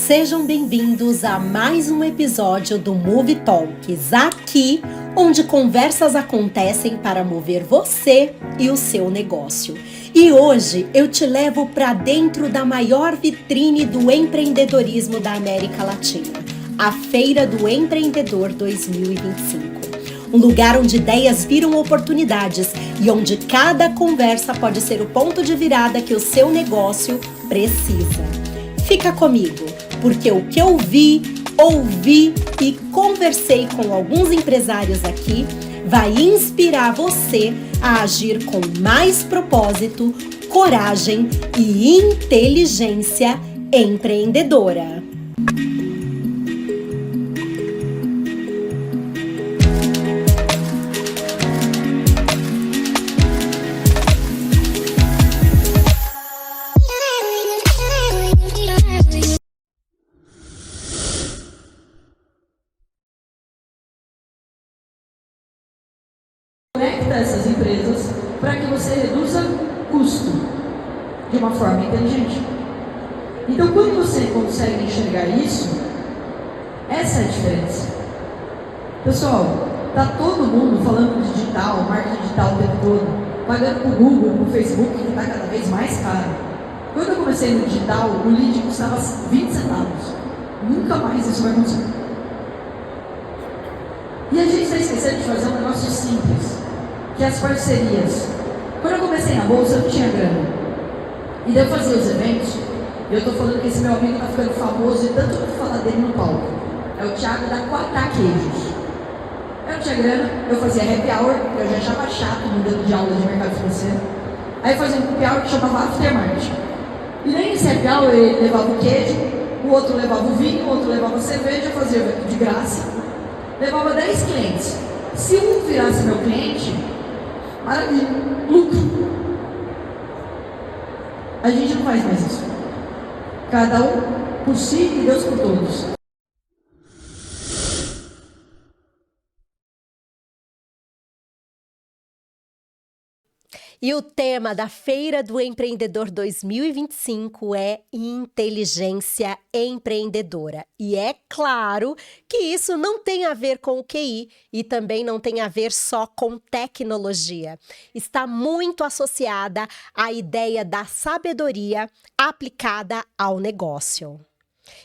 Sejam bem-vindos a mais um episódio do Move Talks, aqui onde conversas acontecem para mover você e o seu negócio. E hoje eu te levo para dentro da maior vitrine do empreendedorismo da América Latina, a Feira do Empreendedor 2025. Um lugar onde ideias viram oportunidades e onde cada conversa pode ser o ponto de virada que o seu negócio precisa. Fica comigo, porque o que eu vi, ouvi e conversei com alguns empresários aqui vai inspirar você a agir com mais propósito, coragem e inteligência empreendedora. Conecta essas empresas para que você reduza custo de uma forma inteligente. Então, quando você consegue enxergar isso, essa é a diferença. Pessoal, tá todo mundo falando de digital, marketing digital o tempo todo, pagando com o Google, com o Facebook, que está cada vez mais caro. Quando eu comecei no digital, o lead custava 20 centavos. Nunca mais isso vai acontecer. E a gente está esquecendo de fazer um negócio simples, que é as parcerias. Quando eu comecei na bolsa, eu não tinha grana. E daí eu fazia os eventos, e eu estou falando que esse meu amigo está ficando famoso e tanto eu falar dele no palco. É o Thiago da Quatá Queijos. Eu não tinha grana, eu fazia happy hour, que eu já achava chato mudando de aula de mercado financeiro. Aí eu fazia um happy hour que chamava Aftermarket. E daí nesse happy hour ele levava o queijo, o outro levava o vinho, o outro levava a cerveja, eu fazia de graça. Levava 10 clientes. Se um virasse meu cliente, maravilha, lucro. A gente não faz mais isso. Cada um por si e Deus por todos. E o tema da Feira do Empreendedor 2025 é inteligência empreendedora. E é claro que isso não tem a ver com o QI e também não tem a ver só com tecnologia. Está muito associada à ideia da sabedoria aplicada ao negócio.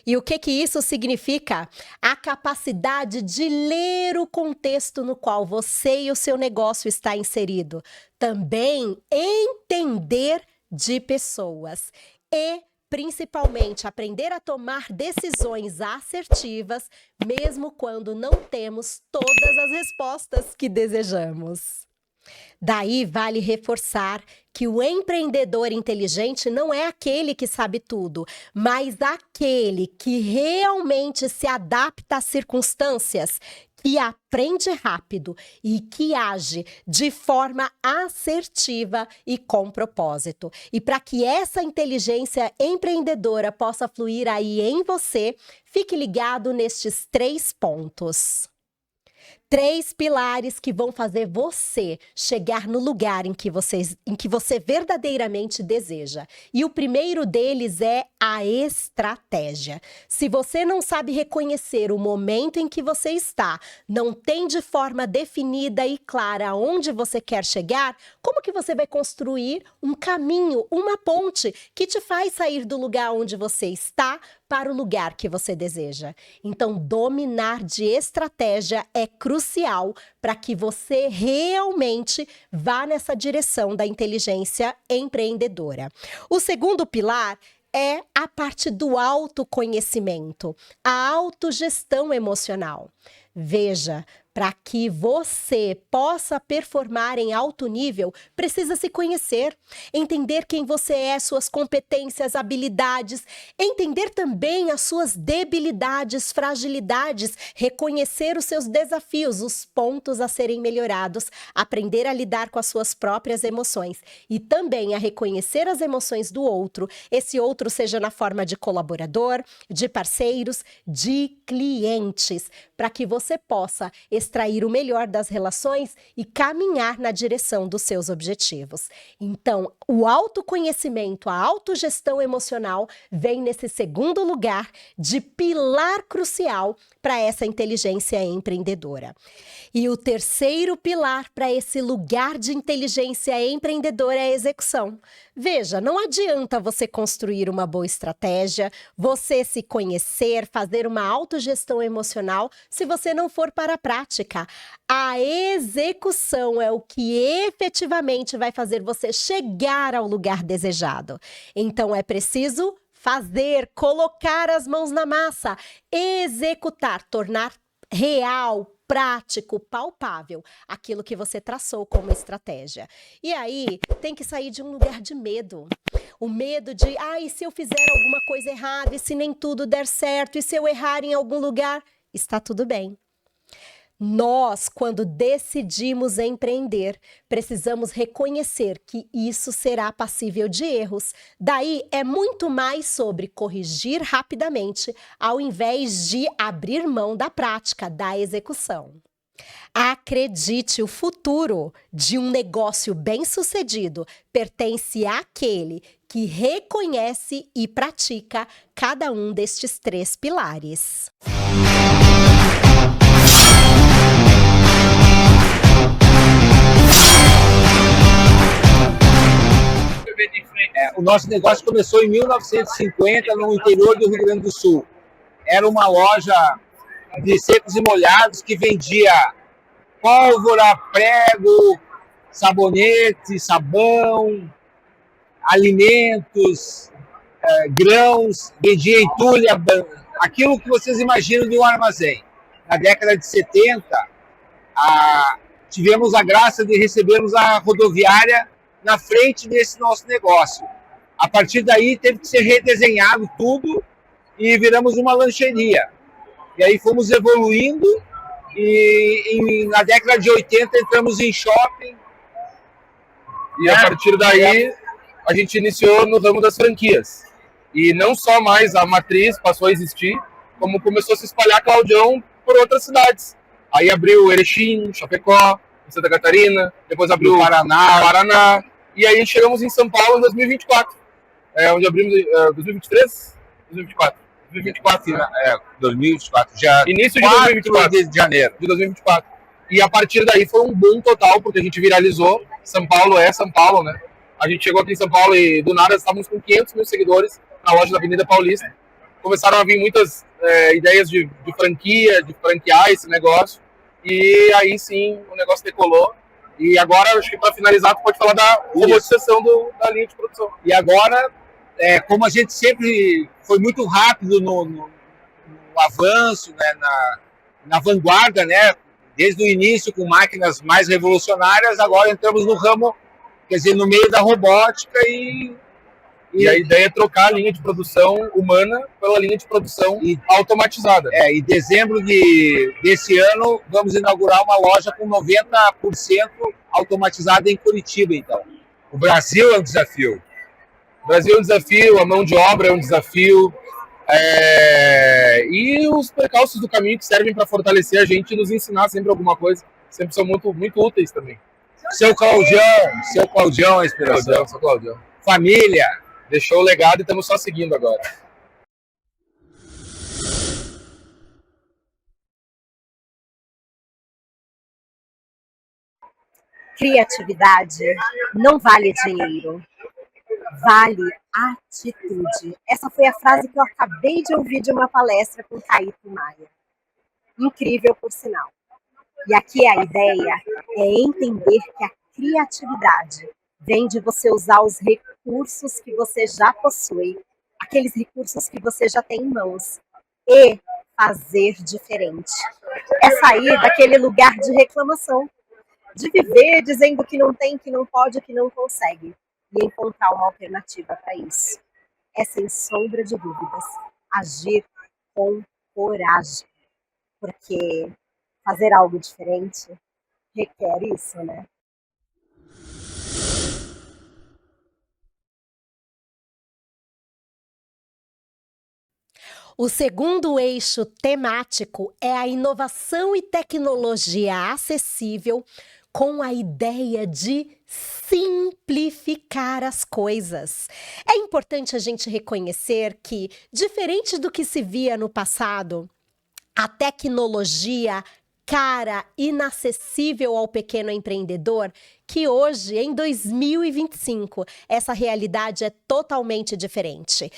E o que isso significa? A capacidade de ler o contexto no qual você e o seu negócio está inserido. Também entender de pessoas e, principalmente, aprender a tomar decisões assertivas, mesmo quando não temos todas as respostas que desejamos. Daí vale reforçar que o empreendedor inteligente não é aquele que sabe tudo, mas aquele que realmente se adapta às circunstâncias, que aprende rápido e que age de forma assertiva e com propósito. E para que essa inteligência empreendedora possa fluir aí em você, fique ligado nestes 3 pontos. 3 pilares que vão fazer você chegar no lugar em que você verdadeiramente deseja. E o primeiro deles é a estratégia. Se você não sabe reconhecer o momento em que você está, não tem de forma definida e clara aonde você quer chegar, como que você vai construir um caminho, uma ponte que te faz sair do lugar onde você está para o lugar que você deseja? Então, dominar de estratégia é crucial para que você realmente vá nessa direção da inteligência empreendedora. O segundo pilar é a parte do autoconhecimento, a autogestão emocional. Veja, para que você possa performar em alto nível, precisa se conhecer, entender quem você é, suas competências, habilidades, entender também as suas debilidades, fragilidades, reconhecer os seus desafios, os pontos a serem melhorados, aprender a lidar com as suas próprias emoções e também a reconhecer as emoções do outro, esse outro seja na forma de colaborador, de parceiros, de clientes, para que você possa extrair o melhor das relações e caminhar na direção dos seus objetivos. Então, o autoconhecimento, a autogestão emocional vem nesse segundo lugar de pilar crucial para essa inteligência empreendedora. E o terceiro pilar para esse lugar de inteligência empreendedora é a execução. Veja, não adianta você construir uma boa estratégia, você se conhecer, fazer uma autogestão emocional, se você não for para a prática. A execução é o que efetivamente vai fazer você chegar ao lugar desejado. Então é preciso fazer, colocar as mãos na massa, executar, tornar real, prático, palpável, aquilo que você traçou como estratégia. E aí, tem que sair de um lugar de medo. O medo de, e se eu fizer alguma coisa errada, e se nem tudo der certo, e se eu errar em algum lugar, está tudo bem. Nós, quando decidimos empreender, precisamos reconhecer que isso será passível de erros. Daí é muito mais sobre corrigir rapidamente, ao invés de abrir mão da prática, da execução. Acredite, o futuro de um negócio bem-sucedido pertence àquele que reconhece e pratica cada um destes 3 pilares. O nosso negócio começou em 1950 no interior do Rio Grande do Sul. Era uma loja de secos e molhados que vendia pólvora, prego, sabonete, sabão, alimentos, grãos, vendia entulho, aquilo que vocês imaginam de um armazém. Na década de 70, tivemos a graça de recebermos a rodoviária na frente desse nosso negócio. A partir daí teve que ser redesenhado tudo e viramos uma lancheria. E aí fomos evoluindo e na década de 80 entramos em shopping. E a partir daí a gente iniciou no ramo das franquias. E não só mais a matriz passou a existir, como começou a se espalhar Claudião por outras cidades. Aí abriu Erechim, Chapecó, Santa Catarina, depois abriu Paraná. E aí chegamos em São Paulo em 2024. Onde abrimos 2023? 2024. 2024, já início de 2024. De janeiro de 2024. E a partir daí foi um boom total, porque a gente viralizou. São Paulo é São Paulo, né? A gente chegou aqui em São Paulo e do nada estávamos com 500 mil seguidores na loja da Avenida Paulista. Começaram a vir muitas ideias de franquia, de franquear esse negócio. E aí sim o negócio decolou. E agora, acho que para finalizar, tu pode falar da robotização da linha de produção. E agora, como a gente sempre foi muito rápido no avanço, né, na vanguarda, né, desde o início com máquinas mais revolucionárias, agora entramos no ramo, quer dizer, no meio da robótica e a ideia é trocar a linha de produção humana pela linha de produção automatizada. Em dezembro desse ano, vamos inaugurar uma loja com 90% automatizada em Curitiba, então. O Brasil é um desafio. O Brasil é um desafio, a mão de obra é um desafio, e os percalços do caminho que servem para fortalecer a gente e nos ensinar sempre alguma coisa, sempre são muito, muito úteis também. Seu Claudião é a inspiração. Seu Claudião. Família. Deixou o legado e estamos só seguindo agora. Criatividade não vale dinheiro, vale atitude. Essa foi a frase que eu acabei de ouvir de uma palestra com Caíto Maia. Incrível, por sinal. E aqui a ideia é entender que a criatividade vem de você usar os recursos que você já possui, aqueles recursos que você já tem em mãos, e fazer diferente. É sair daquele lugar de reclamação, de viver dizendo que não tem, que não pode, que não consegue, e encontrar uma alternativa para isso. É, sem sombra de dúvidas, agir com coragem, porque fazer algo diferente requer isso, né? O segundo eixo temático é a inovação e tecnologia acessível com a ideia de simplificar as coisas. É importante a gente reconhecer que, diferente do que se via no passado, a tecnologia cara, inacessível ao pequeno empreendedor, que hoje, em 2025, essa realidade é totalmente diferente.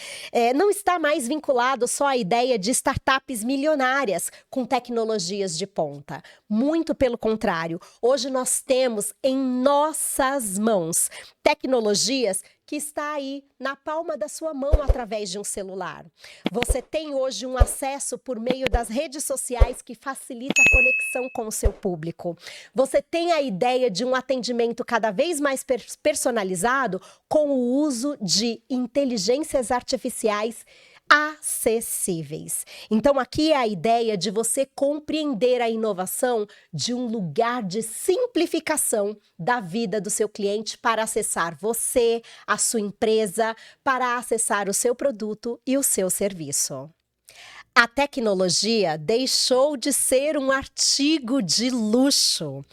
Não está mais vinculado só à ideia de startups milionárias com tecnologias de ponta. Muito pelo contrário, hoje nós temos em nossas mãos tecnologias que está aí na palma da sua mão através de um celular. Você tem hoje um acesso por meio das redes sociais que facilita a conexão com o seu público. Você tem a ideia de um atendimento cada vez mais personalizado com o uso de inteligências artificiais acessíveis. Então, aqui é a ideia de você compreender a inovação de um lugar de simplificação da vida do seu cliente para acessar você, a sua empresa, para acessar o seu produto e o seu serviço. A tecnologia deixou de ser um artigo de luxo.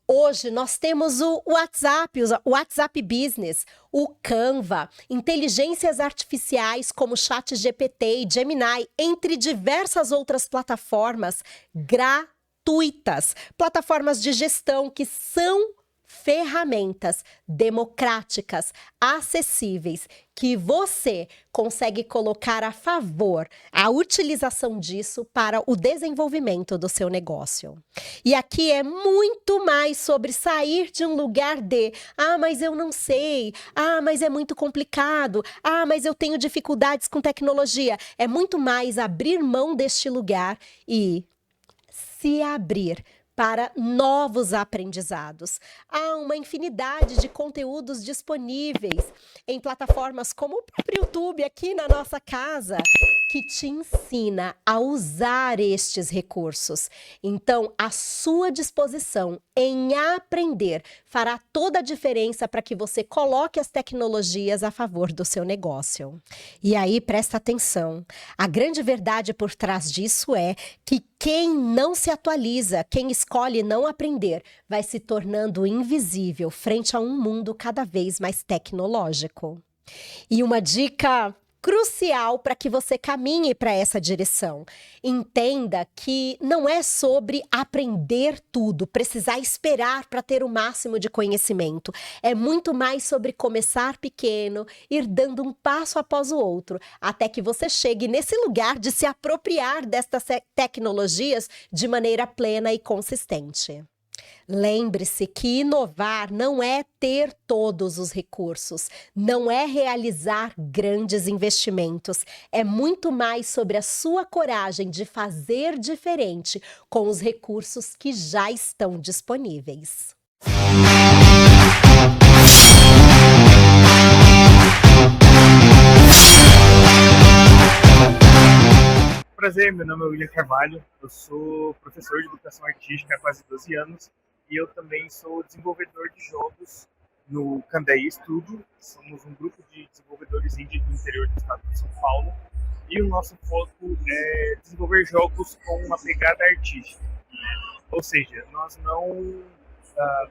Hoje nós temos o WhatsApp Business, o Canva, inteligências artificiais como ChatGPT e Gemini, entre diversas outras plataformas gratuitas, plataformas de gestão que são ferramentas democráticas, acessíveis, que você consegue colocar a favor a utilização disso para o desenvolvimento do seu negócio. E aqui é muito mais sobre sair de um lugar de mas eu não sei, mas é muito complicado, mas eu tenho dificuldades com tecnologia. É muito mais abrir mão deste lugar e se abrir para novos aprendizados. Há uma infinidade de conteúdos disponíveis em plataformas como o próprio YouTube aqui na nossa casa, que te ensina a usar estes recursos. Então, a sua disposição em aprender fará toda a diferença para que você coloque as tecnologias a favor do seu negócio. E aí, presta atenção. A grande verdade por trás disso é que quem não se atualiza, quem escolhe não aprender, vai se tornando invisível frente a um mundo cada vez mais tecnológico. E uma dica crucial para que você caminhe para essa direção. Entenda que não é sobre aprender tudo, precisar esperar para ter o máximo de conhecimento. É muito mais sobre começar pequeno, ir dando um passo após o outro, até que você chegue nesse lugar de se apropriar destas tecnologias de maneira plena e consistente. Lembre-se que inovar não é ter todos os recursos, não é realizar grandes investimentos, é muito mais sobre a sua coragem de fazer diferente com os recursos que já estão disponíveis. Prazer, meu nome é William Carvalho, eu sou professor de educação artística há quase 12 anos e eu também sou desenvolvedor de jogos no Candeia Studio. Somos um grupo de desenvolvedores indie do interior do estado de São Paulo e o nosso foco é desenvolver jogos com uma pegada artística. Ou seja, nós não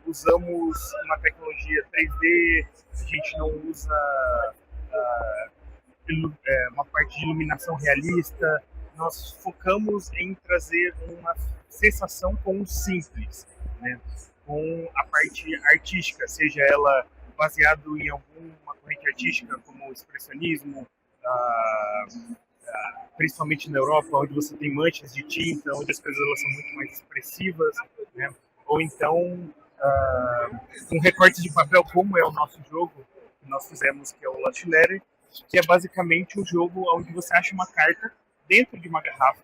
usamos uma tecnologia 3D, a gente não usa uma parte de iluminação realista. Nós focamos em trazer uma sensação com o simples, né? Com a parte artística, seja ela baseado em alguma corrente artística, como o expressionismo, principalmente na Europa, onde você tem manchas de tinta, onde as coisas elas são muito mais expressivas, né? Ou então com recortes de papel, como é o nosso jogo que nós fizemos, que é o Lost Letter, que é basicamente um jogo onde você acha uma carta dentro de uma garrafa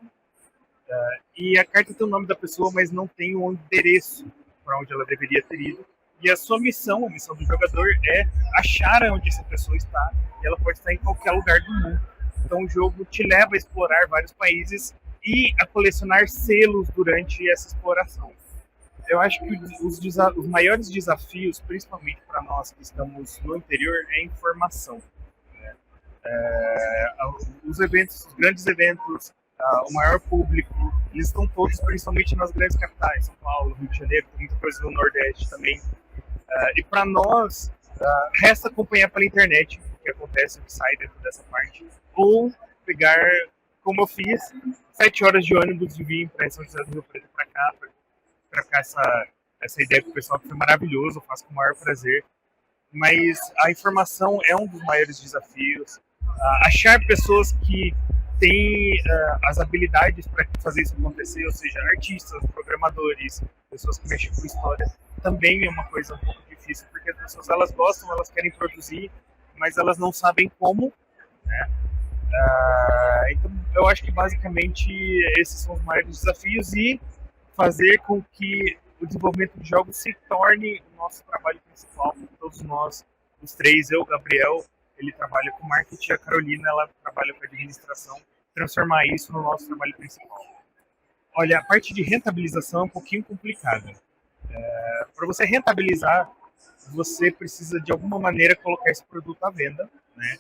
e a carta tem o nome da pessoa, mas não tem o endereço para onde ela deveria ter ido. E a sua missão, a missão do jogador, é achar onde essa pessoa está, e ela pode estar em qualquer lugar do mundo. Então o jogo te leva a explorar vários países e a colecionar selos durante essa exploração. Eu acho que os maiores desafios, principalmente para nós que estamos no interior, é a informação. Os eventos, os grandes eventos, o maior público, eles estão todos principalmente nas grandes capitais, São Paulo, Rio de Janeiro, tem muita coisa no Nordeste também. E para nós, resta acompanhar pela internet o que acontece, o que sai dentro dessa parte, ou pegar, como eu fiz, 7 horas de ônibus de vir para São José do Rio Preto para cá, para ficar essa ideia com o pessoal, que foi maravilhoso, eu faço com o maior prazer. Mas a informação é um dos maiores desafios. Achar pessoas que têm as habilidades para fazer isso acontecer, ou seja, artistas, programadores, pessoas que mexem com história, também é uma coisa um pouco difícil, porque as pessoas, elas gostam, elas querem produzir, mas elas não sabem como, né? Então, eu acho que basicamente esses são os maiores desafios, e fazer com que o desenvolvimento de jogos se torne o nosso trabalho principal. Todos nós, os três, eu, Gabriel, ele trabalha com marketing, a Carolina, ela trabalha com administração, transformar isso no nosso trabalho principal. Olha, a parte de rentabilização é um pouquinho complicada. Para você rentabilizar, você precisa de alguma maneira colocar esse produto à venda, né?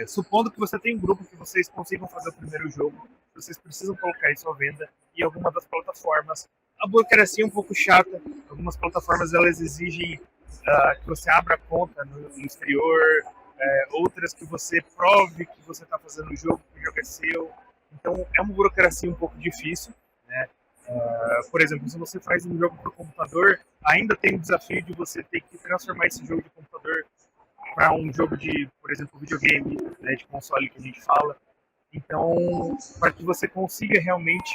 Supondo que você tem um grupo que vocês consigam fazer o primeiro jogo, vocês precisam colocar isso à venda em alguma das plataformas. A burocracia é um pouco chata, algumas plataformas elas exigem que você abra a conta no exterior, outras que você prove que você está fazendo o jogo, que o jogo é seu. Então é uma burocracia um pouco difícil, né? Por exemplo, se você faz um jogo para o computador, ainda tem o desafio de você ter que transformar esse jogo de computador para um jogo de, por exemplo, videogame, né, de console que a gente fala. Então, para que você consiga realmente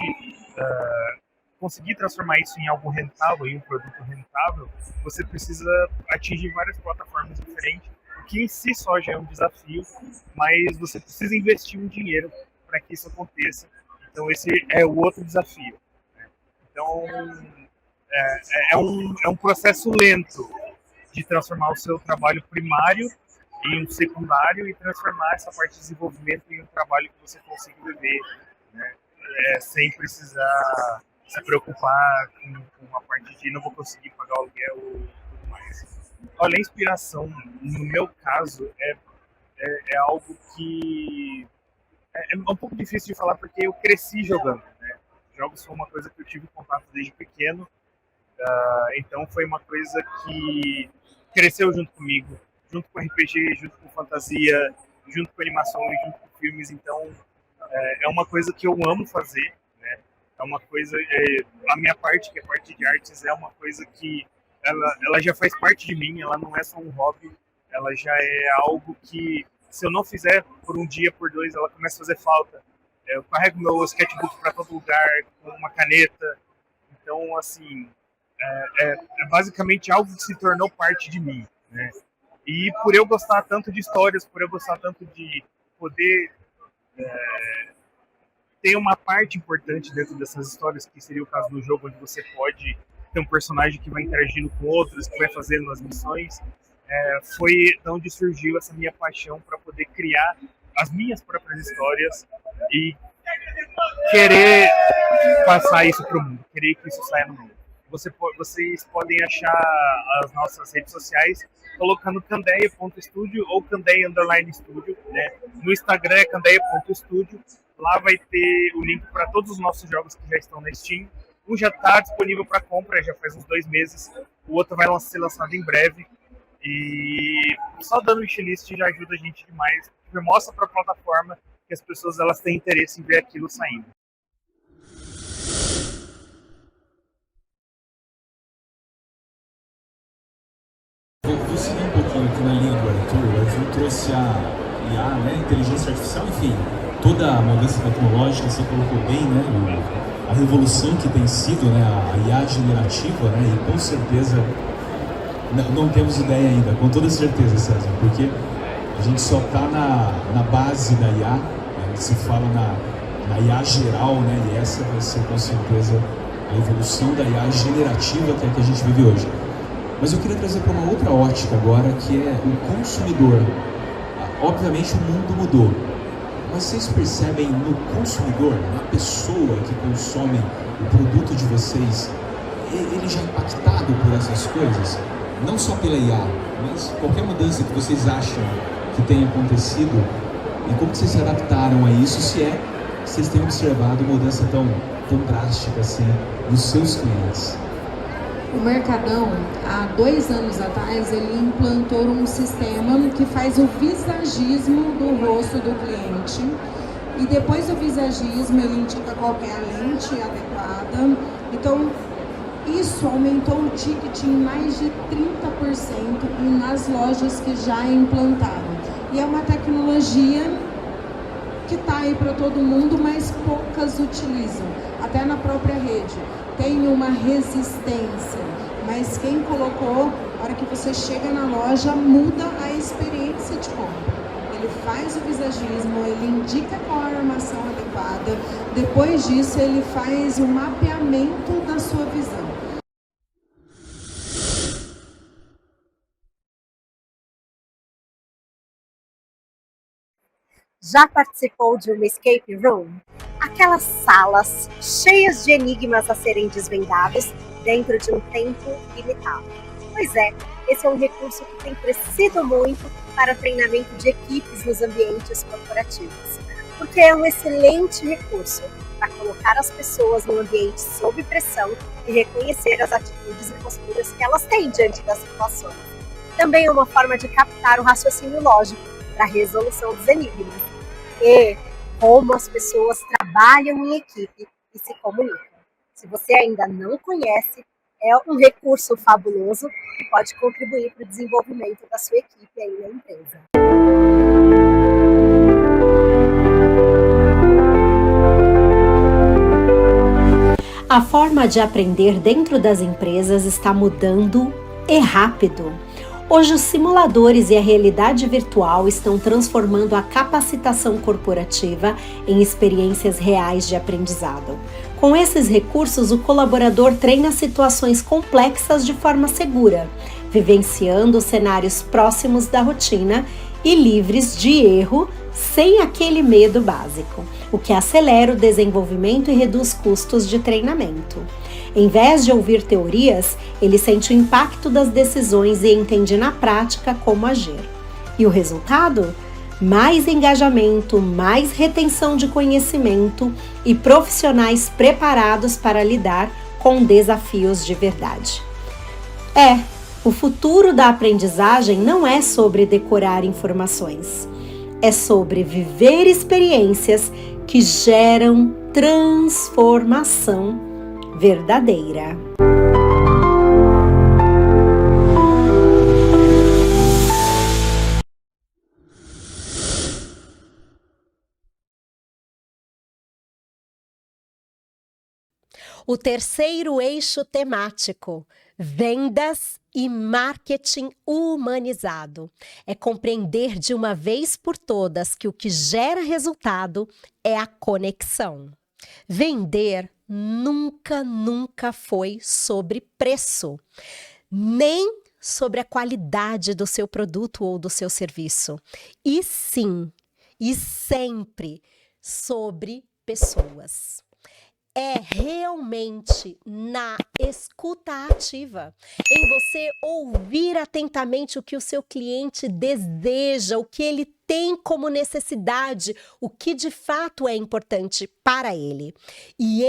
conseguir transformar isso em algo rentável, em um produto rentável, você precisa atingir várias plataformas diferentes, o que em si só já é um desafio, mas você precisa investir um dinheiro para que isso aconteça. Então, esse é o outro desafio, né? Então, é um processo lento de transformar o seu trabalho primário em um secundário e transformar essa parte de desenvolvimento em um trabalho que você consiga viver, né? Sem precisar se preocupar com a parte de não vou conseguir pagar o aluguel ou tudo mais. Olha, a inspiração, no meu caso, é algo que é um pouco difícil de falar, porque eu cresci jogando, né? Jogos foi uma coisa que eu tive contato desde pequeno, então foi uma coisa que cresceu junto comigo, junto com RPG, junto com fantasia, junto com animações, junto com filmes. Então é uma coisa que eu amo fazer, né? É uma coisa, a minha parte, que é a parte de artes, é uma coisa que ela já faz parte de mim, ela não é só um hobby, ela já é algo que, se eu não fizer por um dia, por dois, ela começa a fazer falta. Eu carrego meu sketchbook para todo lugar, com uma caneta. Então, assim, é basicamente algo que se tornou parte de mim, né? E por eu gostar tanto de histórias, por eu gostar tanto de poder ter uma parte importante dentro dessas histórias, que seria o caso do jogo, onde você pode ter um personagem que vai interagindo com outros, que vai fazendo as missões, foi de onde surgiu essa minha paixão para poder criar as minhas próprias histórias e querer passar isso para o mundo, querer que isso saia no mundo. Vocês podem achar as nossas redes sociais colocando candeia.studio ou candeia_studio, né? No Instagram é candeia.studio. Lá vai ter o link para todos os nossos jogos que já estão na Steam. Um já está disponível para compra, já faz uns 2 meses. O outro vai ser lançado em breve. E só dando wishlist já ajuda a gente demais. Mostra para a plataforma que as pessoas elas têm interesse em ver aquilo saindo. Vou seguir um pouquinho aqui na linha do Arthur. O Arthur trouxe a IA, né, inteligência artificial, enfim, toda a mudança tecnológica, você colocou bem, né, a revolução que tem sido, né, a IA generativa, né, e com certeza não temos ideia ainda, com toda certeza, César, porque a gente só está na base da IA, né, se fala na IA geral, né, e essa vai ser com certeza a evolução da IA generativa que é que a gente vive hoje. Mas eu queria trazer para uma outra ótica agora, que é o consumidor. Obviamente o mundo mudou, mas vocês percebem no consumidor, na pessoa que consome o produto de vocês, ele já é impactado por essas coisas? Não só pela IA, mas qualquer mudança que vocês acham que tenha acontecido, E como que vocês se adaptaram a isso, se é que vocês têm observado mudança tão drástica assim nos seus clientes? O Mercadão, há 2 anos atrás, ele implantou um sistema que faz o visagismo do rosto do cliente. E depois do visagismo, ele indica qual é a lente adequada. Então, isso aumentou o ticket em mais de 30% e nas lojas que já implantaram. E é uma tecnologia que está aí para todo mundo, mas poucas utilizam. Até na própria rede. Tem uma resistência, mas quem colocou, na hora que você chega na loja, muda a experiência de compra. Ele faz o visagismo, ele indica qual é a armação adequada, depois disso ele faz o mapeamento da sua visão. Já participou de uma escape room? Aquelas salas cheias de enigmas a serem desvendados dentro de um tempo limitado. Pois é, esse é um recurso que tem crescido muito para treinamento de equipes nos ambientes corporativos, porque é um excelente recurso para colocar as pessoas no ambiente sob pressão e reconhecer as atitudes e posturas que elas têm diante das situações. Também é uma forma de captar o raciocínio lógico para a resolução dos enigmas. E como as pessoas trabalham em equipe e se comunicam. Se você ainda não conhece, é um recurso fabuloso que pode contribuir para o desenvolvimento da sua equipe aí na empresa. A forma de aprender dentro das empresas está mudando e rápido. Hoje, os simuladores e a realidade virtual estão transformando a capacitação corporativa em experiências reais de aprendizado. Com esses recursos, o colaborador treina situações complexas de forma segura, vivenciando cenários próximos da rotina e livres de erro, sem aquele medo básico, o que acelera o desenvolvimento e reduz custos de treinamento. Em vez de ouvir teorias, ele sente o impacto das decisões e entende na prática como agir. E o resultado? Mais engajamento, mais retenção de conhecimento e profissionais preparados para lidar com desafios de verdade. O futuro da aprendizagem não é sobre decorar informações. É sobre viver experiências que geram transformação verdadeira. O terceiro eixo temático: vendas e marketing humanizado. É compreender de uma vez por todas que o que gera resultado é a conexão. Vender nunca foi sobre preço, nem sobre a qualidade do seu produto ou do seu serviço, e sim, e sempre sobre pessoas. É realmente na escuta ativa, em você ouvir atentamente o que o seu cliente deseja, o que ele tem como necessidade, o que de fato é importante para ele. E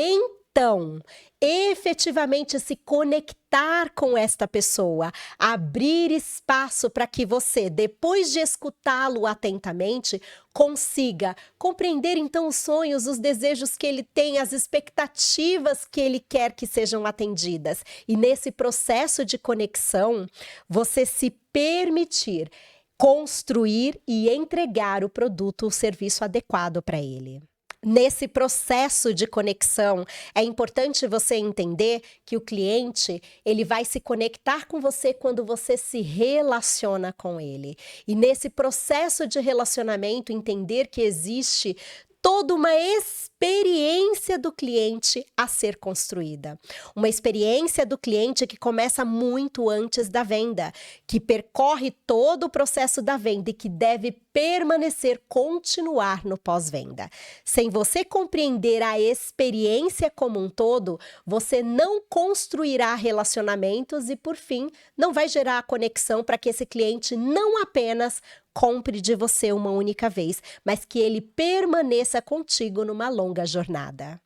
então, efetivamente se conectar com esta pessoa, abrir espaço para que você, depois de escutá-lo atentamente, consiga compreender então os sonhos, os desejos que ele tem, as expectativas que ele quer que sejam atendidas. E nesse processo de conexão, você se permitir construir e entregar o produto ou serviço adequado para ele. Nesse processo de conexão, é importante você entender que o cliente, ele vai se conectar com você quando você se relaciona com ele. E nesse processo de relacionamento, entender que existe toda uma experiência do cliente a ser construída. Uma experiência do cliente que começa muito antes da venda, que percorre todo o processo da venda e que deve permanecer, continuar no pós-venda. Sem você compreender a experiência como um todo, você não construirá relacionamentos e, por fim, não vai gerar a conexão para que esse cliente não apenas compre de você uma única vez, mas que ele permaneça contigo numa longa jornada.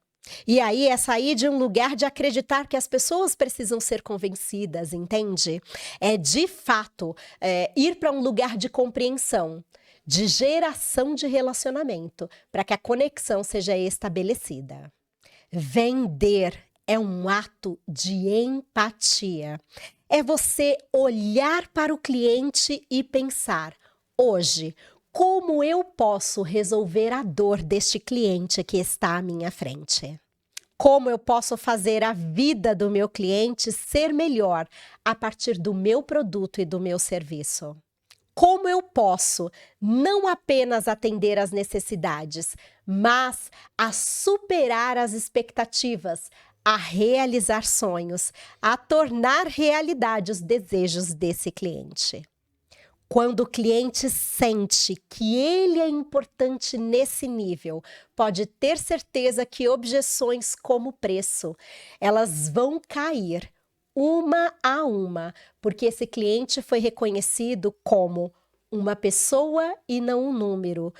E aí é sair de um lugar de acreditar que as pessoas precisam ser convencidas, entende? É de fato ir para um lugar de compreensão, de geração de relacionamento, para que a conexão seja estabelecida. Vender é um ato de empatia. É você olhar para o cliente e pensar: hoje, como eu posso resolver a dor deste cliente que está à minha frente? Como eu posso fazer a vida do meu cliente ser melhor a partir do meu produto e do meu serviço? Como eu posso não apenas atender às necessidades, mas a superar as expectativas, a realizar sonhos, a tornar realidade os desejos desse cliente? Quando o cliente sente que ele é importante nesse nível, pode ter certeza que objeções como preço, elas vão cair uma a uma, porque esse cliente foi reconhecido como uma pessoa e não um número,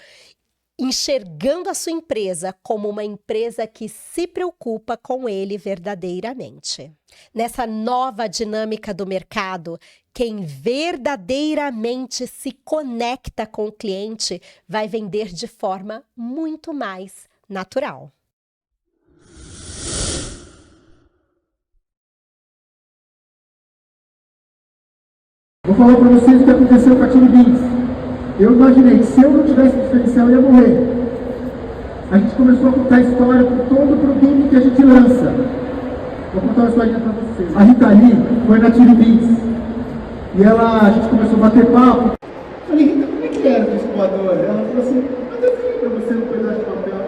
enxergando a sua empresa como uma empresa que se preocupa com ele verdadeiramente. Nessa nova dinâmica do mercado, quem verdadeiramente se conecta com o cliente vai vender de forma muito mais natural. Vou falar para vocês o que aconteceu com a Chili Beans. Eu imaginei que se eu não tivesse diferencial, eu ia morrer. A gente começou a contar história por todo o produto que a gente lança. Vou contar uma história para vocês. A Rita Lee foi na Chili Beans. E a gente começou a bater papo. Eu falei: Rita, como é que era o disco voador? Ela falou assim: mas eu fiz para você um pedaço de papel.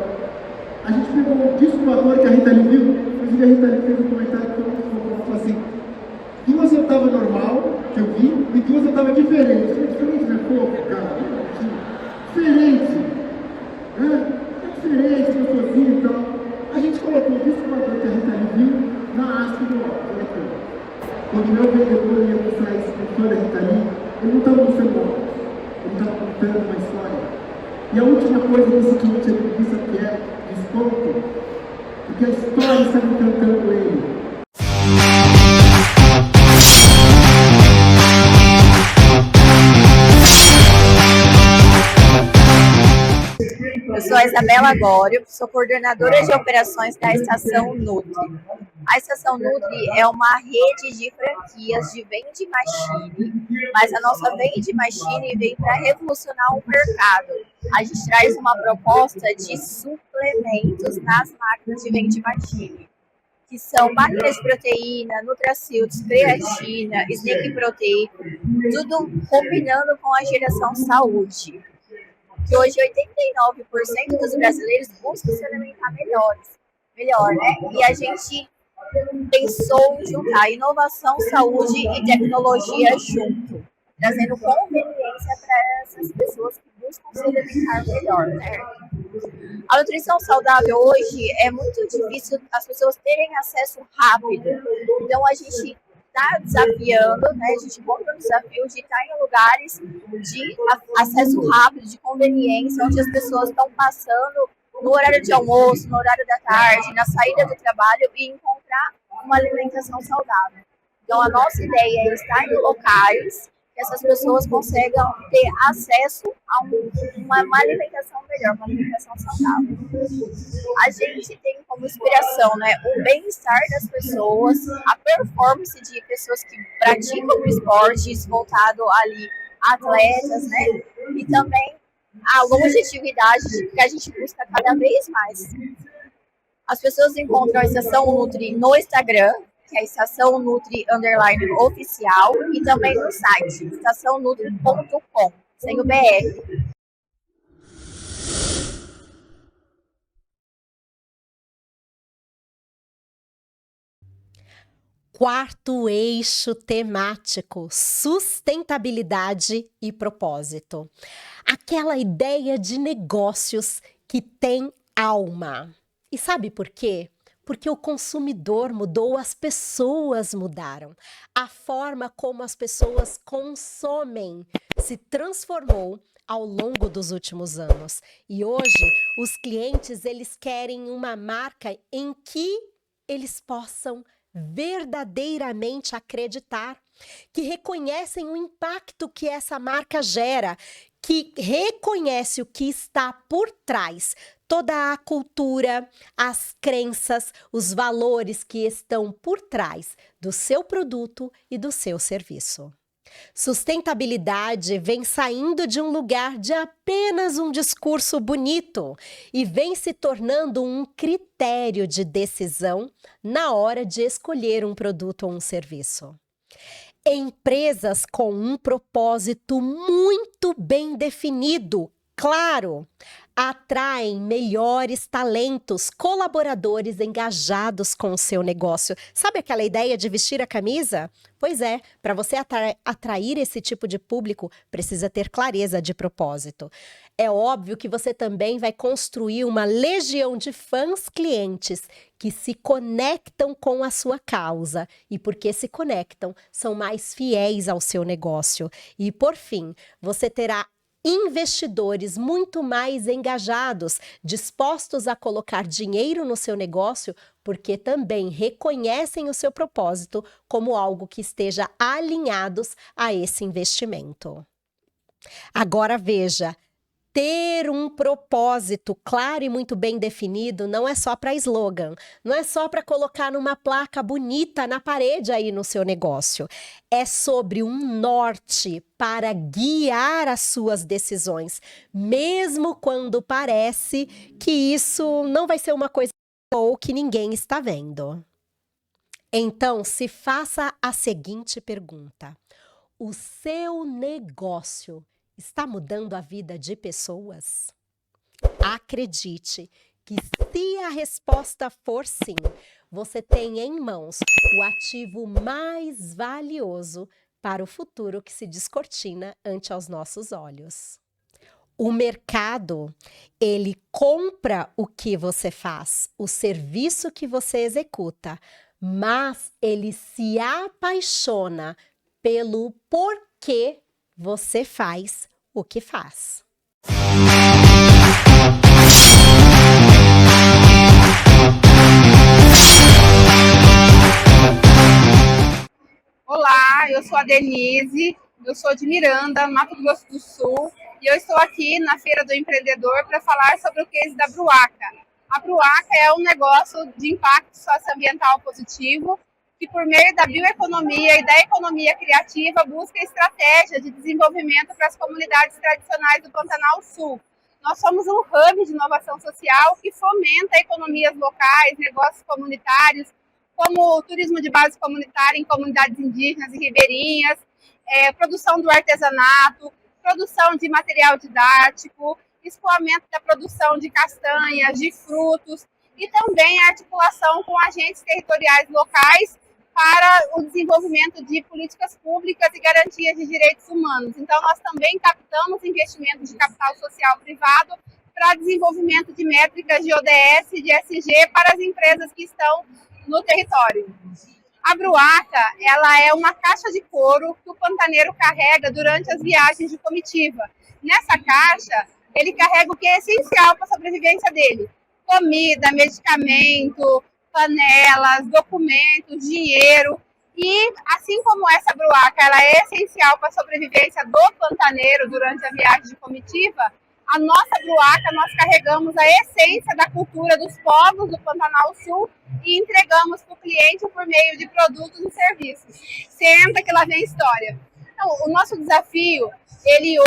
A gente pegou o disco voador que a Rita Lee viu. Inclusive a Rita Lee fez um comentário que eu falou assim: duas eu estava normal, que eu vi, e duas eu estava diferente. Diferente não é pouco, cara. Diferente. É diferente, gostosinho e tal. A gente colocou o disco voador que a Rita Lee viu na haste do óculos. Quando o meu vendedor ia mostrar isso para toda a Rita Lee, ele não estava mostrando óculos. Ele estava contando uma história. E a última coisa desse cliente ele disse que é desconto, porque a história está encantando ele. Eu sou a Isabela Gório, sou coordenadora de operações da Estação Nutri. A Estação Nutri é uma rede de franquias de Vending Machine, mas a nossa Vending Machine vem para revolucionar o mercado. A gente traz uma proposta de suplementos nas máquinas de Vending Machine, que são máquinas de proteína, nutraceutis, creatina, Sneak Protein, tudo combinando com a geração saúde. Que hoje 89% dos brasileiros buscam se alimentar melhor, né? E a gente pensou em juntar inovação, saúde e tecnologia junto, trazendo conveniência para essas pessoas que buscam se alimentar melhor, né? A nutrição saudável hoje é muito difícil as pessoas terem acesso rápido, então a gente está desafiando, né? A gente encontra o desafio de estar em lugares de acesso rápido, de conveniência, onde as pessoas estão passando no horário de almoço, no horário da tarde, na saída do trabalho e encontrar uma alimentação saudável. Então, a nossa ideia é estar em locais que essas pessoas consigam ter acesso a uma alimentação melhor, uma alimentação saudável. A gente tem como inspiração, né, o bem-estar das pessoas, a performance de pessoas que praticam esportes voltado ali a atletas, né, e também a longevidade que a gente busca cada vez mais. As pessoas encontram a Estação Nutri no Instagram, que é a Estação Nutri _oficial, e também no site, estaçãonutri.com, sem o BR. Quarto eixo temático: sustentabilidade e propósito. Aquela ideia de negócios que tem alma. E sabe por quê? Porque o consumidor mudou, as pessoas mudaram. A forma como as pessoas consomem se transformou ao longo dos últimos anos. E hoje, os clientes, eles querem uma marca em que eles possam verdadeiramente acreditar, que reconhecem o impacto que essa marca gera, que reconhece o que está por trás, toda a cultura, as crenças, os valores que estão por trás do seu produto e do seu serviço. Sustentabilidade vem saindo de um lugar de apenas um discurso bonito e vem se tornando um critério de decisão na hora de escolher um produto ou um serviço. Empresas com um propósito muito bem definido, claro, atraem melhores talentos, colaboradores engajados com o seu negócio. Sabe aquela ideia de vestir a camisa? Pois é, para você atrair esse tipo de público, precisa ter clareza de propósito. É óbvio que você também vai construir uma legião de fãs clientes que se conectam com a sua causa e porque se conectam, são mais fiéis ao seu negócio. E por fim, você terá investidores muito mais engajados, dispostos a colocar dinheiro no seu negócio, porque também reconhecem o seu propósito como algo que esteja alinhados a esse investimento. Agora veja, ter um propósito claro e muito bem definido não é só para slogan, não é só para colocar numa placa bonita na parede aí no seu negócio. É sobre um norte para guiar as suas decisões, mesmo quando parece que isso não vai ser uma coisa ou que ninguém está vendo. Então, se faça a seguinte pergunta: o seu negócio está mudando a vida de pessoas? Acredite que se a resposta for sim, você tem em mãos o ativo mais valioso para o futuro que se descortina ante aos nossos olhos. O mercado, ele compra o que você faz, o serviço que você executa, mas ele se apaixona pelo porquê você faz o que faz. Olá, eu sou a Denise, eu sou de Miranda, Mato Grosso do Sul, e eu estou aqui na Feira do Empreendedor para falar sobre o case da Bruaca. A Bruaca é um negócio de impacto socioambiental positivo, que por meio da bioeconomia e da economia criativa busca estratégias de desenvolvimento para as comunidades tradicionais do Pantanal Sul. Nós somos um hub de inovação social que fomenta economias locais, negócios comunitários, como o turismo de base comunitária em comunidades indígenas e ribeirinhas, produção do artesanato, produção de material didático, escoamento da produção de castanhas, de frutos e também a articulação com agentes territoriais locais para o desenvolvimento de políticas públicas e garantias de direitos humanos. Então, nós também captamos investimentos de capital social privado para desenvolvimento de métricas de ODS e de SG para as empresas que estão no território. A Bruaca, ela é uma caixa de couro que o pantaneiro carrega durante as viagens de comitiva. Nessa caixa, ele carrega o que é essencial para a sobrevivência dele: comida, medicamento, panelas, documentos, dinheiro. E assim como essa Bruaca, ela é essencial para a sobrevivência do pantaneiro durante a viagem de comitiva, a nossa Bruaca, nós carregamos a essência da cultura dos povos do Pantanal Sul e entregamos para o cliente por meio de produtos e serviços. Senta que lá vem a história. Então, o nosso desafio, ele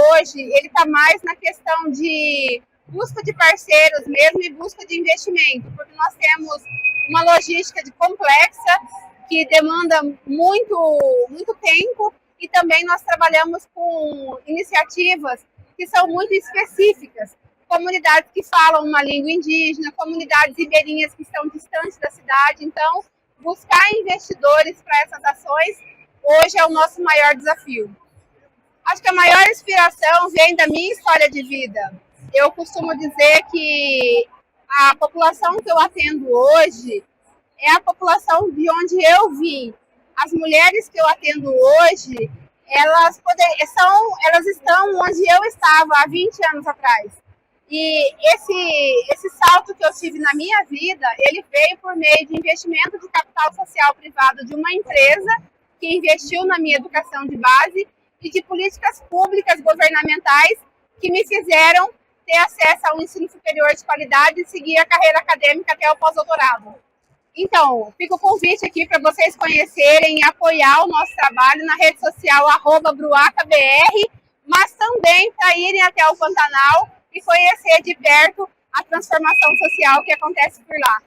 está mais na questão de busca de parceiros mesmo e busca de investimento, porque nós temos uma logística complexa que demanda muito tempo e também nós trabalhamos com iniciativas que são muito específicas. Comunidades que falam uma língua indígena, comunidades ribeirinhas que estão distantes da cidade. Então, buscar investidores para essas ações hoje é o nosso maior desafio. Acho que a maior inspiração vem da minha história de vida. Eu costumo dizer que a população que eu atendo hoje, é a população de onde eu vim. As mulheres que eu atendo hoje, elas estão onde eu estava há 20 anos atrás. E esse salto que eu tive na minha vida, ele veio por meio de investimento de capital social privado de uma empresa que investiu na minha educação de base e de políticas públicas governamentais que me fizeram ter acesso ao ensino superior de qualidade e seguir a carreira acadêmica até o pós-doutorado. Então, fica o convite aqui para vocês conhecerem e apoiar o nosso trabalho na rede social @bruacabr, mas também para irem até o Pantanal e conhecer de perto a transformação social que acontece por lá.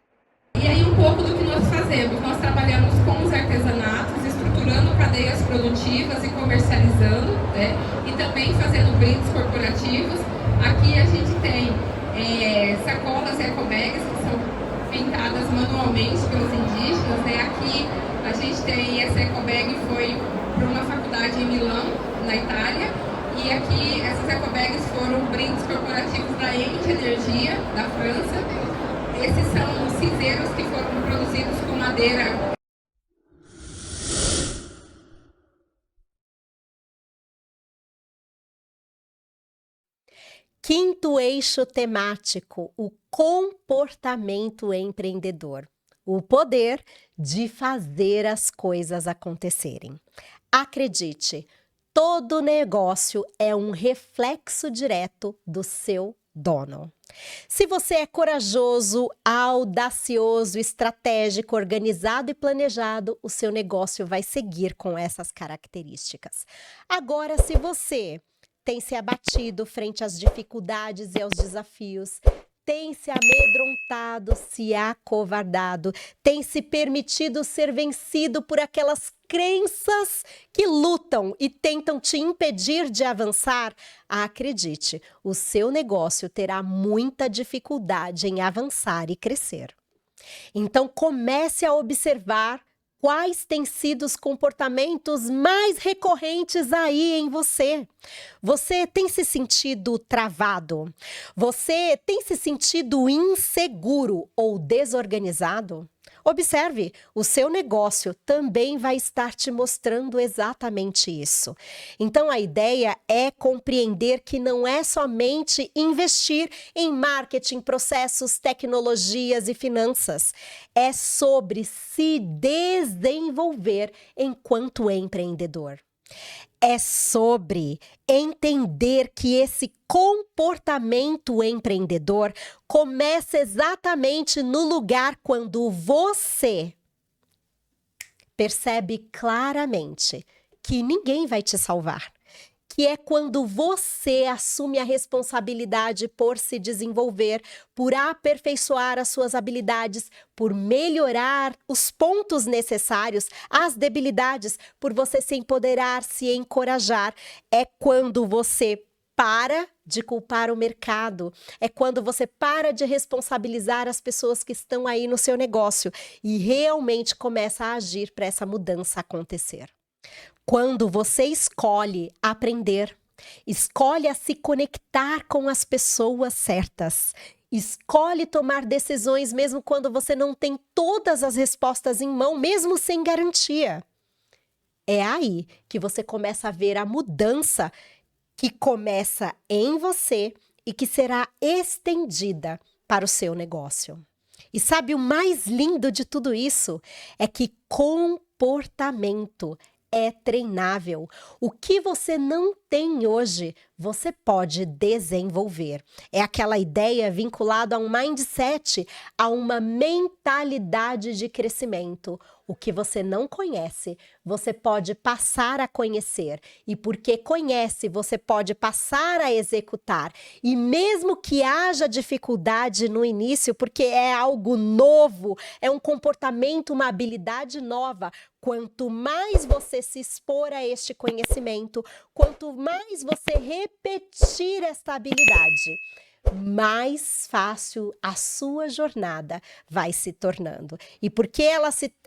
E aí um pouco do que nós fazemos. Nós trabalhamos com os artesanatos, estruturando cadeias produtivas e comercializando, né? E também fazendo brindes corporativos. Aqui a gente tem sacolas ecobags que são pintadas manualmente pelos indígenas, né? Aqui a gente tem essa ecobag foi para uma faculdade em Milão, na Itália, e aqui essas ecobags foram brindes corporativos da Ente Energia, da França. Esses são cinzeiros que foram produzidos com madeira. Quinto eixo temático, o comportamento empreendedor. O poder de fazer as coisas acontecerem. Acredite, todo negócio é um reflexo direto do seu dono. Se você é corajoso, audacioso, estratégico, organizado e planejado, o seu negócio vai seguir com essas características. Agora, se você tem se abatido frente às dificuldades e aos desafios, tem se amedrontado, se acovardado, tem se permitido ser vencido por aquelas crenças que lutam e tentam te impedir de avançar, acredite, o seu negócio terá muita dificuldade em avançar e crescer. Então comece a observar quais têm sido os comportamentos mais recorrentes aí em você. Você tem se sentido travado? Você tem se sentido inseguro ou desorganizado? Observe, o seu negócio também vai estar te mostrando exatamente isso. Então, a ideia é compreender que não é somente investir em marketing, processos, tecnologias e finanças. É sobre se desenvolver enquanto empreendedor. É sobre entender que esse comportamento empreendedor começa exatamente no lugar quando você percebe claramente que ninguém vai te salvar. Que é quando você assume a responsabilidade por se desenvolver, por aperfeiçoar as suas habilidades, por melhorar os pontos necessários, as debilidades, por você se empoderar, se encorajar. É quando você para de culpar o mercado, é quando você para de responsabilizar as pessoas que estão aí no seu negócio e realmente começa a agir para essa mudança acontecer. Quando você escolhe aprender, escolhe a se conectar com as pessoas certas, escolhe tomar decisões mesmo quando você não tem todas as respostas em mão, mesmo sem garantia. É aí que você começa a ver a mudança que começa em você e que será estendida para o seu negócio. E sabe o mais lindo de tudo isso? É que comportamento é treinável. O que você não tem hoje, você pode desenvolver. É aquela ideia vinculada a um mindset, a uma mentalidade de crescimento. O que você não conhece, você pode passar a conhecer. E porque conhece, você pode passar a executar. E mesmo que haja dificuldade no início, porque é algo novo, é um comportamento, uma habilidade nova, quanto mais você se expor a este conhecimento, quanto mais você repetir esta habilidade, mais fácil a sua jornada vai se tornando. E porque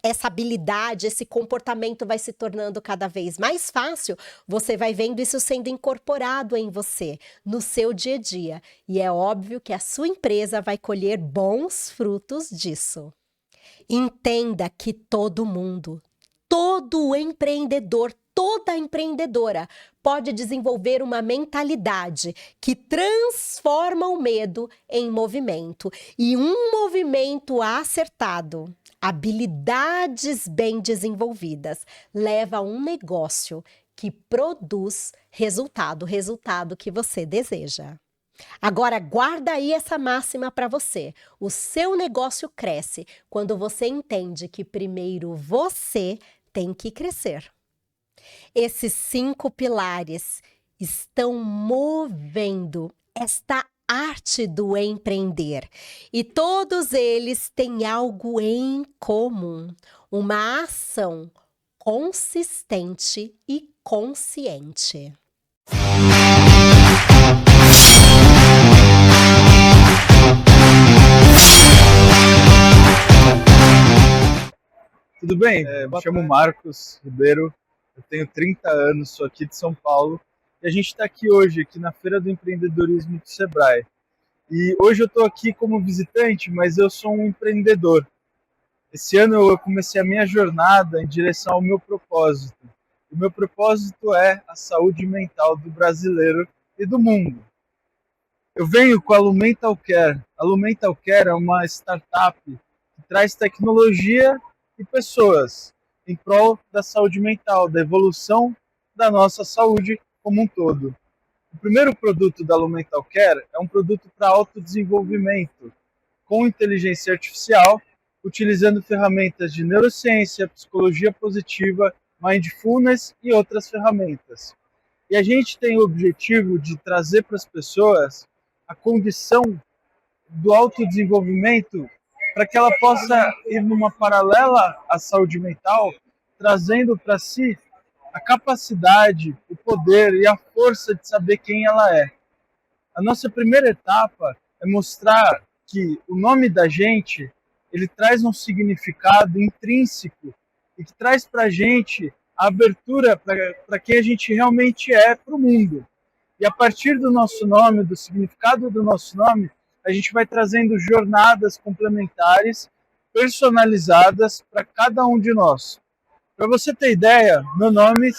essa habilidade, esse comportamento vai se tornando cada vez mais fácil, você vai vendo isso sendo incorporado em você, no seu dia a dia. E é óbvio que a sua empresa vai colher bons frutos disso. Entenda que todo mundo, todo empreendedor, toda empreendedora pode desenvolver uma mentalidade que transforma o medo em movimento. E um movimento acertado, habilidades bem desenvolvidas, leva a um negócio que produz resultado, o resultado que você deseja. Agora, guarda aí essa máxima para você. O seu negócio cresce quando você entende que primeiro você tem que crescer. Esses 5 pilares estão movendo esta arte do empreender. E todos eles têm algo em comum: uma ação consistente e consciente. Tudo bem? Me chamo Marcos Ribeiro, eu tenho 30 anos, sou aqui de São Paulo e a gente está aqui hoje, aqui na Feira do Empreendedorismo do Sebrae. E hoje eu estou aqui como visitante, mas eu sou um empreendedor. Esse ano eu comecei a minha jornada em direção ao meu propósito. O meu propósito é a saúde mental do brasileiro e do mundo. Eu venho com a Lumental Care. A Lumental Care é uma startup que traz tecnologia e pessoas em prol da saúde mental, da evolução da nossa saúde como um todo. O primeiro produto da Lumental Care é um produto para autodesenvolvimento, com inteligência artificial, utilizando ferramentas de neurociência, psicologia positiva, mindfulness e outras ferramentas. E a gente tem o objetivo de trazer para as pessoas a condição do autodesenvolvimento para que ela possa ir numa paralela à saúde mental, trazendo para si a capacidade, o poder e a força de saber quem ela é. A nossa primeira etapa é mostrar que o nome da gente, ele traz um significado intrínseco e que traz para a gente a abertura para quem a gente realmente é para o mundo. E a partir do nosso nome, do significado do nosso nome, a gente vai trazendo jornadas complementares, personalizadas para cada um de nós. Para você ter ideia, meu nome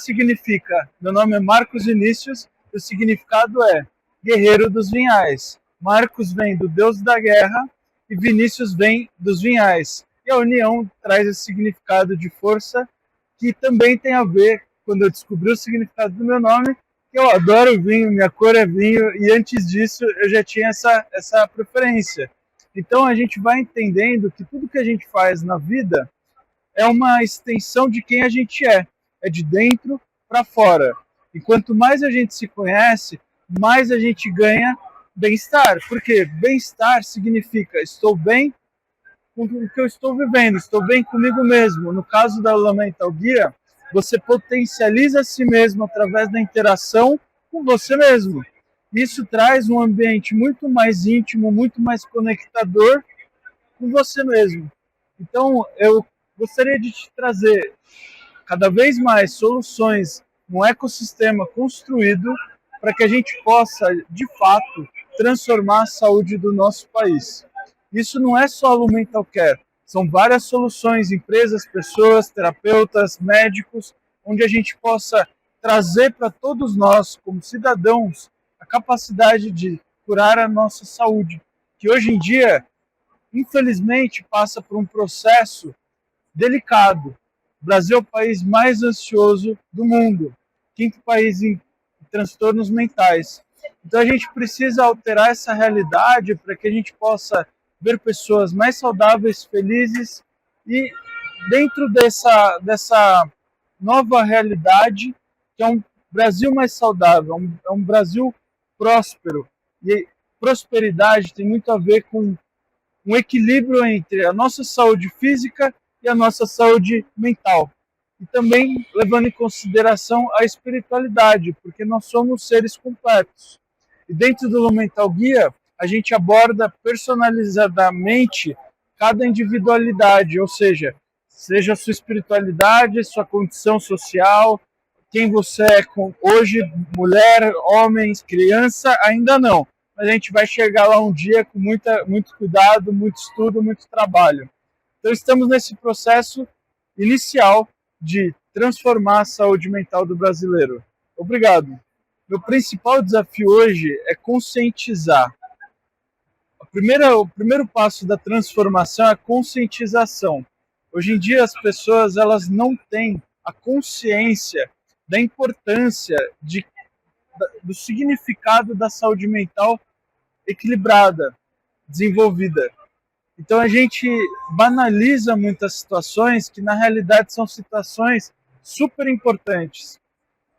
é Marcos Vinícius, e o significado é Guerreiro dos Vinhais. Marcos vem do Deus da Guerra e Vinícius vem dos vinhais. E a união traz esse significado de força, que também tem a ver, quando eu descobri o significado do meu nome, que eu adoro vinho, minha cor é vinho, e antes disso eu já tinha essa preferência. Então a gente vai entendendo que tudo que a gente faz na vida é uma extensão de quem a gente é de dentro para fora. E quanto mais a gente se conhece, mais a gente ganha bem-estar. Porque bem-estar significa estou bem com o que eu estou vivendo, estou bem comigo mesmo. No caso da Lumental Guia, você potencializa a si mesmo através da interação com você mesmo. Isso traz um ambiente muito mais íntimo, muito mais conectador com você mesmo. Então, eu gostaria de te trazer cada vez mais soluções num ecossistema construído para que a gente possa, de fato, transformar a saúde do nosso país. Isso não é só a Lumental Care. São várias soluções, empresas, pessoas, terapeutas, médicos, onde a gente possa trazer para todos nós, como cidadãos, a capacidade de curar a nossa saúde, que hoje em dia, infelizmente, passa por um processo delicado. O Brasil é o país mais ansioso do mundo, 5º país em transtornos mentais. Então a gente precisa alterar essa realidade para que a gente possa ver pessoas mais saudáveis, felizes e dentro dessa nova realidade, que é um Brasil mais saudável, é um Brasil próspero. E prosperidade tem muito a ver com um equilíbrio entre a nossa saúde física e a nossa saúde mental. E também levando em consideração a espiritualidade, porque nós somos seres completos. E dentro do Lumental Guia, a gente aborda personalizadamente cada individualidade, ou seja a sua espiritualidade, sua condição social, quem você é hoje, mulher, homem, criança, ainda não. Mas a gente vai chegar lá um dia com muito cuidado, muito estudo, muito trabalho. Então estamos nesse processo inicial de transformar a saúde mental do brasileiro. Obrigado. Meu principal desafio hoje é conscientizar. O primeiro passo da transformação é a conscientização. Hoje em dia as pessoas elas não têm a consciência da importância do significado da saúde mental equilibrada, desenvolvida. Então a gente banaliza muitas situações que na realidade são situações super importantes.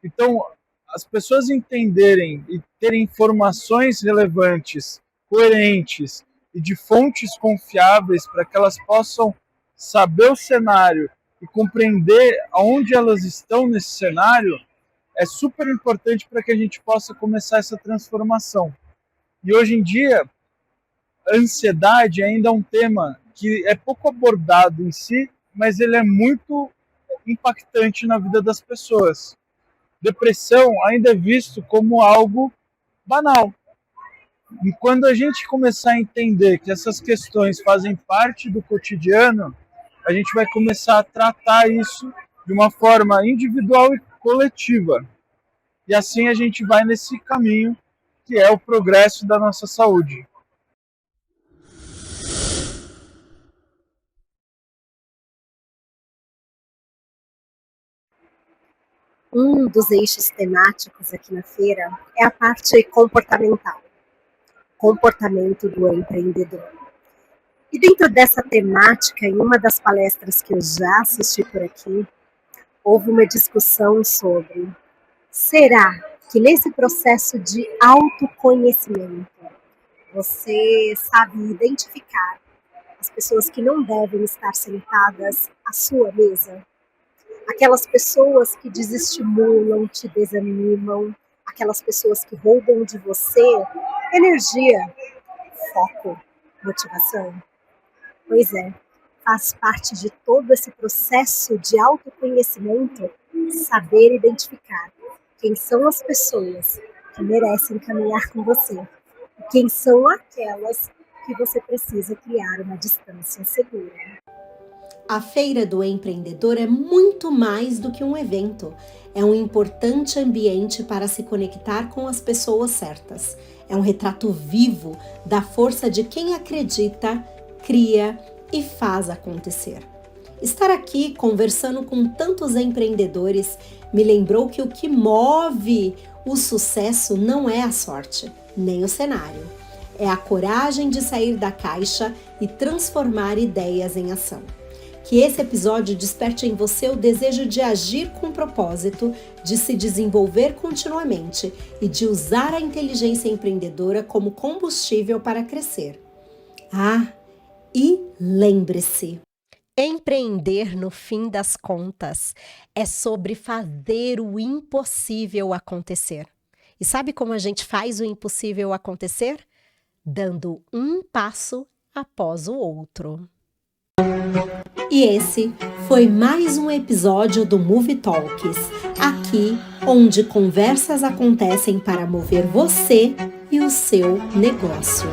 Então as pessoas entenderem e terem informações relevantes, coerentes e de fontes confiáveis para que elas possam saber o cenário e compreender aonde elas estão nesse cenário é super importante para que a gente possa começar essa transformação. E hoje em dia, a ansiedade ainda é um tema que é pouco abordado em si, mas ele é muito impactante na vida das pessoas. Depressão ainda é visto como algo banal. E quando a gente começar a entender que essas questões fazem parte do cotidiano, a gente vai começar a tratar isso de uma forma individual e coletiva. E assim a gente vai nesse caminho que é o progresso da nossa saúde. Um dos eixos temáticos aqui na feira é a parte comportamental, comportamento do empreendedor. E dentro dessa temática, em uma das palestras que eu já assisti por aqui, houve uma discussão sobre: será que nesse processo de autoconhecimento você sabe identificar as pessoas que não devem estar sentadas à sua mesa? Aquelas pessoas que desestimulam, te desanimam, aquelas pessoas que roubam de você energia, foco, motivação. Pois é, faz parte de todo esse processo de autoconhecimento saber identificar quem são as pessoas que merecem caminhar com você e quem são aquelas que você precisa criar uma distância segura. A Feira do Empreendedor é muito mais do que um evento. É um importante ambiente para se conectar com as pessoas certas. É um retrato vivo da força de quem acredita, cria e faz acontecer. Estar aqui conversando com tantos empreendedores me lembrou que o que move o sucesso não é a sorte, nem o cenário. É a coragem de sair da caixa e transformar ideias em ação. Que esse episódio desperte em você o desejo de agir com propósito, de se desenvolver continuamente e de usar a inteligência empreendedora como combustível para crescer. E lembre-se, empreender, no fim das contas, é sobre fazer o impossível acontecer. E sabe como a gente faz o impossível acontecer? Dando um passo após o outro. E esse foi mais um episódio do Movie Talks, aqui onde conversas acontecem para mover você e o seu negócio.